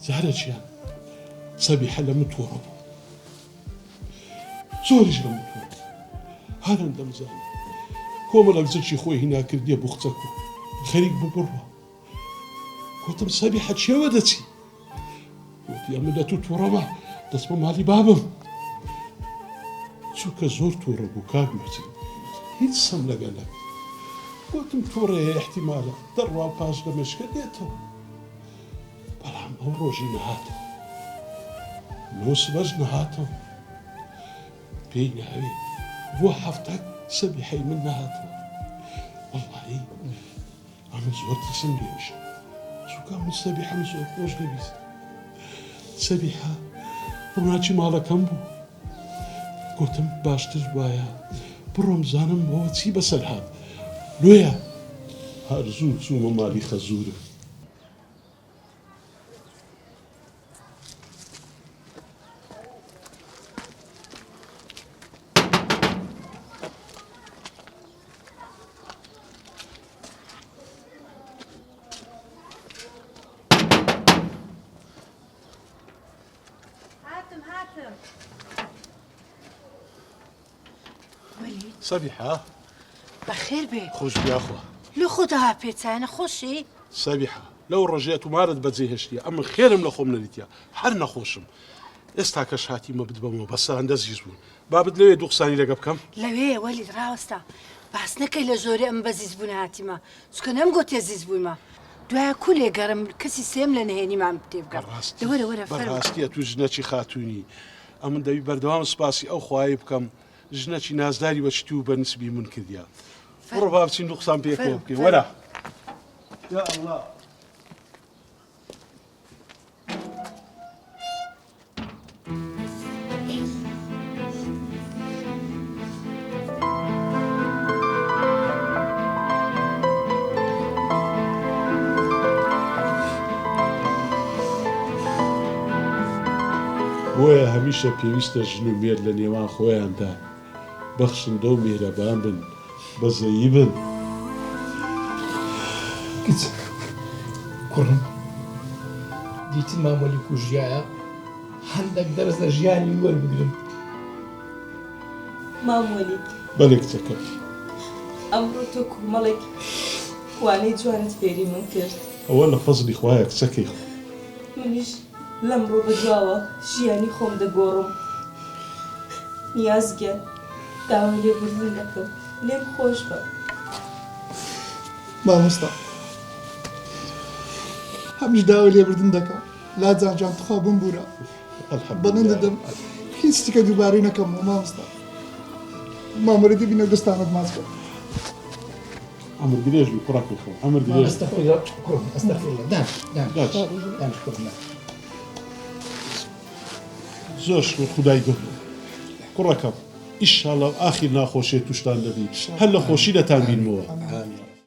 زهرە گیان سەبیحە لە من تۆڕە بوو زۆریش لە من تۆڕە هەرەندە بزانم کۆمەڵک زەکی خۆی هینا کردیە بۆ قچەک و خەریک بوو بڕوە گوتم سەبیحە چێوە دەچی وتی ئەمە لە تو تۆڕەمە دەچمە ماڵی بابم چووکە زۆر تۆڕە بوو کاک موحسین هیچ سەم لەگەلە گوتم تۆڕەیە احتیمالە دەڕوا پاش لە مێشکە دێتەوە بەڵام ئەو ڕۆژی نەهاتەوە نۆ سبەش نەهاتەوە پێی ناوێ بۆ هەفتە سەبیحەی من نەهاتەوە وەڵڵاهی ئەمە زۆر ترسم لێوشە چووکە من سەبیحەم زۆر خۆش دەبیست سەبیحە ڕووناکی ماڵەکەم بوو گوتم باشتر وایە بڕۆم زانم بۆ چی بەسەر هات لۆیە هەرزوو چوومە ماڵی خەزوورم سەبیحە بەخێر بێ خۆش بیاخوا لە خۆدا پێچانە خۆشی سەبیحە لەو ڕۆژێت ومارت بەجێ هێشتیە ئەمە خێرم لە خۆم نەریتە هەر نەخۆشم ئێستا کەش هاتیمە بدبەمەوە بە سەرەندە زیز بوون بابت لەوێ دوو قسانی لەگە بکەم لەوێ وەلید ڕاوەستا باس نەکەی لە زۆرە ئەم بە زیزبوون هاتیمە چکە نەمگوتێ زیز بوویمە دوایە کولێ گەڕم کەسی سێم لە نهێنیمان تێ بگەڕ لەوەرە وەرە بەڕاستیە تو ژنەکی خاتوونی ئەمن دەوی بەردەوام سپاسی ئەو خوای بکەم ژنەکی نازداری بەچتی و بەنسبی من کردیا بڕۆ با بچین دوو قسان پێکەوە بکەین وەرە یا ئەڵڵا بۆیە هەمیشە پێویستە ژن و مێر لە نێوان خۆیاندا بەخشندە و میهرەبان بن بەزەیی بن کچک کوڕم دیتن مامۆلی کوژیایە هەندێک دەرز لە ژیانی وەربگرم مامۆلی بەڵێ کچەکەم ئەمڕۆ تۆ کومەڵێک وانەی جوانت فێری من کرد ئەوە لە فەزلی خوایە کچەکەی خۆ منیش لەمڕۆ بەدواوە ژیانی خۆم دەگۆڕم نیازگە داوای لێبوردن دەکەم لێم خۆش بە مامۆستا هەمیش داوای لێبوردن دەکەم لاجان جان تخوا بمبورە بەنن دەدەم هیچ شتێکە دووبارەی نەکەمەوە مامۆستا مامۆرەتی بینە دەستانت ماچ بە ئەمر درێژ بوو کوڕەکەی خۆ ئەمر درێژ زۆر شکر خودای گەورە کوڕەکەم ئیشاڵڵا ئاخیر ناخۆشیێت توشتان دەبی هەر لە خۆشی دەتان بینمەوە